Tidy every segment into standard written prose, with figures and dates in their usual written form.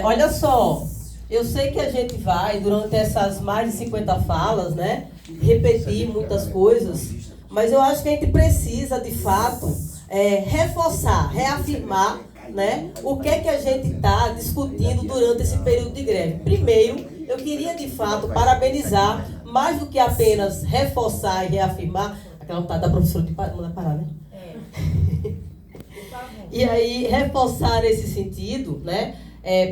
Olha só, eu sei que a gente vai, durante essas mais de 50 falas, né, repetir muitas coisas, mas eu acho que a gente precisa, de fato, reforçar, reafirmar, né, o que é que a gente está discutindo durante esse período de greve. Primeiro, eu queria, de fato, parabenizar, mais do que apenas reforçar e reafirmar, aquela vontade da professora de mandar parar, né? E aí, reforçar nesse sentido, né?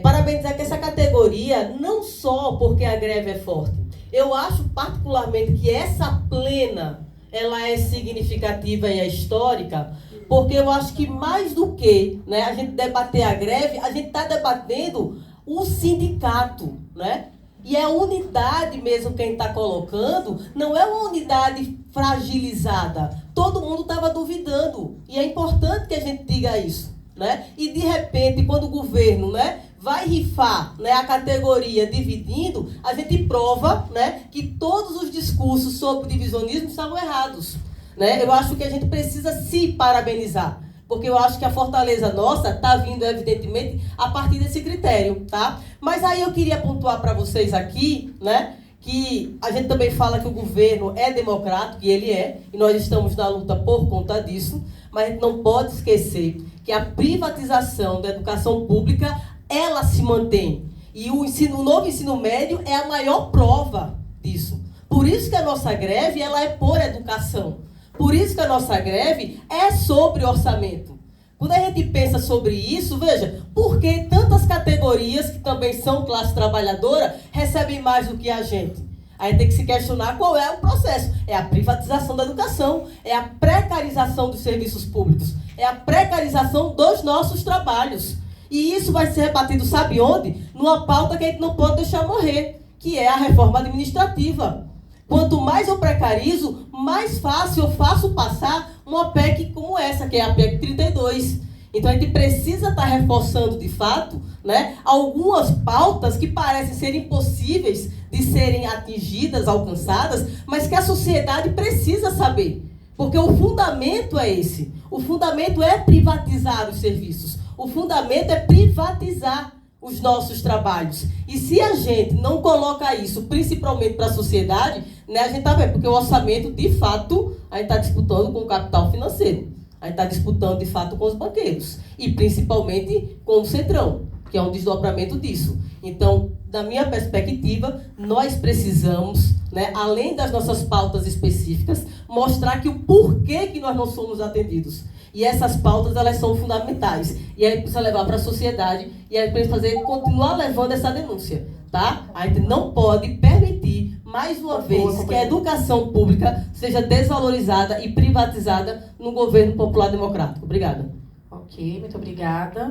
Parabenizar que essa categoria, não só porque a greve é forte, eu acho particularmente que essa plena, ela é significativa e é histórica, porque eu acho que mais do que, né, a gente debater a greve, a gente está debatendo o sindicato, né? E é a unidade mesmo que a gente está colocando, não é uma unidade fragilizada. Todo mundo estava duvidando. E é importante que a gente diga isso, né? E de repente, quando o governo, né, vai rifar, né, a categoria dividindo, a gente prova, né, que todos os discursos sobre divisionismo estavam errados, né? Eu acho que a gente precisa se parabenizar, porque eu acho que a fortaleza nossa está vindo, evidentemente, a partir desse critério, tá? Mas aí eu queria pontuar para vocês aqui, né, que a gente também fala que o governo é democrático, e ele é, e nós estamos na luta por conta disso, mas a gente não pode esquecer que a privatização da educação pública, ela se mantém. E o novo ensino médio é a maior prova disso. Por isso que a nossa greve, ela é por educação. Por isso que a nossa greve é sobre orçamento. Quando a gente pensa sobre isso, veja, por que tantas categorias que também são classe trabalhadora recebem mais do que a gente? Aí tem que se questionar qual é o processo. É a privatização da educação, é a precarização dos serviços públicos, é a precarização dos nossos trabalhos. E isso vai ser rebatido, sabe onde? Numa pauta que a gente não pode deixar morrer, que é a reforma administrativa. Quanto mais eu precarizo, mais fácil eu faço passar uma PEC como essa, que é a PEC 32. Então a gente precisa estar reforçando, de fato, né, algumas pautas que parecem ser impossíveis de serem atingidas, alcançadas, mas que a sociedade precisa saber. Porque o fundamento é esse. O fundamento é privatizar os serviços. O fundamento é privatizar os nossos trabalhos. E se a gente não coloca isso, principalmente para a sociedade, né, a gente está vendo, porque o orçamento, de fato, a gente está disputando com o capital financeiro. A gente está disputando, de fato, com os banqueiros. E, principalmente, com o Centrão, que é um desdobramento disso. Então, da minha perspectiva, nós precisamos, né, além das nossas pautas específicas, mostrar que o porquê que nós não somos atendidos. E essas pautas, elas são fundamentais. E a gente precisa levar para a sociedade e a gente precisa continuar levando essa denúncia, tá? A gente não pode permitir, mais uma vez, que a educação pública seja desvalorizada e privatizada no governo popular democrático. Obrigada. Ok, muito obrigada.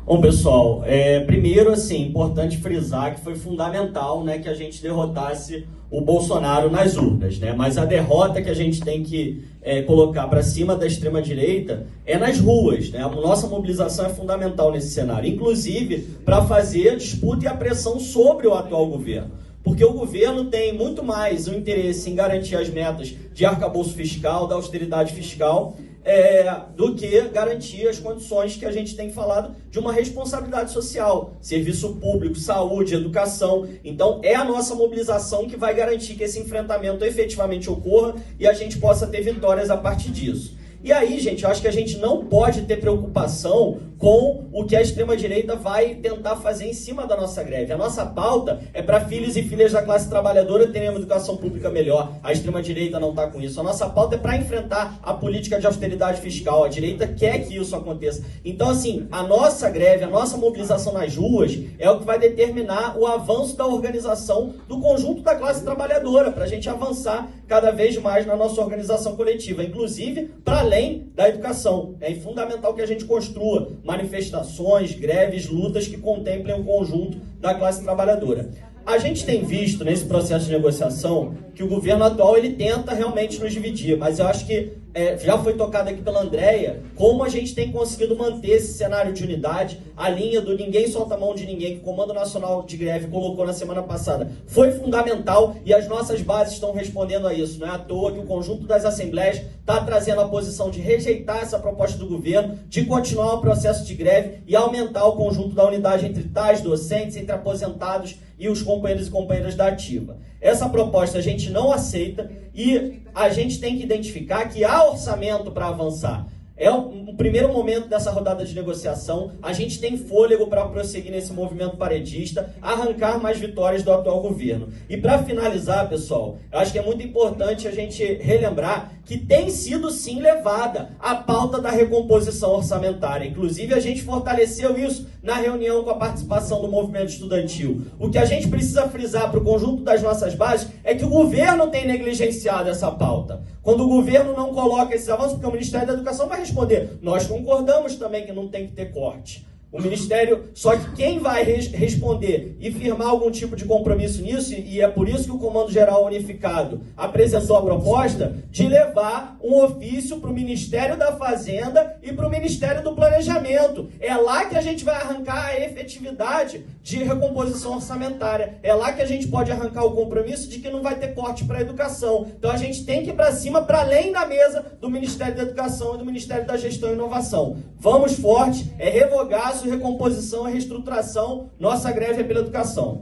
Bom, pessoal, primeiro, assim, importante frisar que foi fundamental, né, que a gente derrotasse o Bolsonaro nas urnas, né? Mas a derrota que a gente tem que colocar para cima da extrema-direita é nas ruas, né? A nossa mobilização é fundamental nesse cenário, inclusive para fazer a disputa e a pressão sobre o atual governo. Porque o governo tem muito mais o interesse em garantir as metas de arcabouço fiscal, da austeridade fiscal, do que garantir as condições que a gente tem falado de uma responsabilidade social, serviço público, saúde, educação. Então, é a nossa mobilização que vai garantir que esse enfrentamento efetivamente ocorra e a gente possa ter vitórias a partir disso. E aí, gente, eu acho que a gente não pode ter preocupação com o que a extrema-direita vai tentar fazer em cima da nossa greve. A nossa pauta é para filhos e filhas da classe trabalhadora terem uma educação pública melhor. A extrema-direita não está com isso. A nossa pauta é para enfrentar a política de austeridade fiscal. A direita quer que isso aconteça. Então, assim, a nossa greve, a nossa mobilização nas ruas é o que vai determinar o avanço da organização do conjunto da classe trabalhadora, para a gente avançar cada vez mais na nossa organização coletiva, inclusive para além da educação. É fundamental que a gente construa manifestações, greves, lutas que contemplem o conjunto da classe trabalhadora. A gente tem visto nesse processo de negociação que o governo atual ele tenta realmente nos dividir, mas eu acho que já foi tocado aqui pela Andréia, como a gente tem conseguido manter esse cenário de unidade, a linha do ninguém solta a mão de ninguém, que o Comando Nacional de Greve colocou na semana passada, foi fundamental e as nossas bases estão respondendo a isso. Não é à toa que o conjunto das assembleias está trazendo a posição de rejeitar essa proposta do governo, de continuar o processo de greve e aumentar o conjunto da unidade entre tais docentes, entre aposentados e os companheiros e companheiras da ativa. Essa proposta a gente não aceita e a gente tem que identificar que há orçamento para avançar. É um primeiro momento dessa rodada de negociação, a gente tem fôlego para prosseguir nesse movimento paredista, arrancar mais vitórias do atual governo. E para finalizar, pessoal, eu acho que é muito importante a gente relembrar que tem sido sim levada a pauta da recomposição orçamentária. Inclusive a gente fortaleceu isso na reunião com a participação do movimento estudantil. O que a gente precisa frisar para o conjunto das nossas bases é que o governo tem negligenciado essa pauta. Quando o governo não coloca esses avanços, porque o Ministério da Educação vai responder, nós concordamos também que não tem que ter corte. O Ministério, só que quem vai responder e firmar algum tipo de compromisso nisso, e é por isso que o Comando Geral Unificado apresentou a proposta de levar um ofício para o Ministério da Fazenda e para o Ministério do Planejamento. É lá que a gente vai arrancar a efetividade de recomposição orçamentária. É lá que a gente pode arrancar o compromisso de que não vai ter corte para a educação. Então a gente tem que ir para cima, para além da mesa do Ministério da Educação e do Ministério da Gestão e Inovação. Vamos forte, é revogar recomposição e reestruturação, nossa greve é pela educação.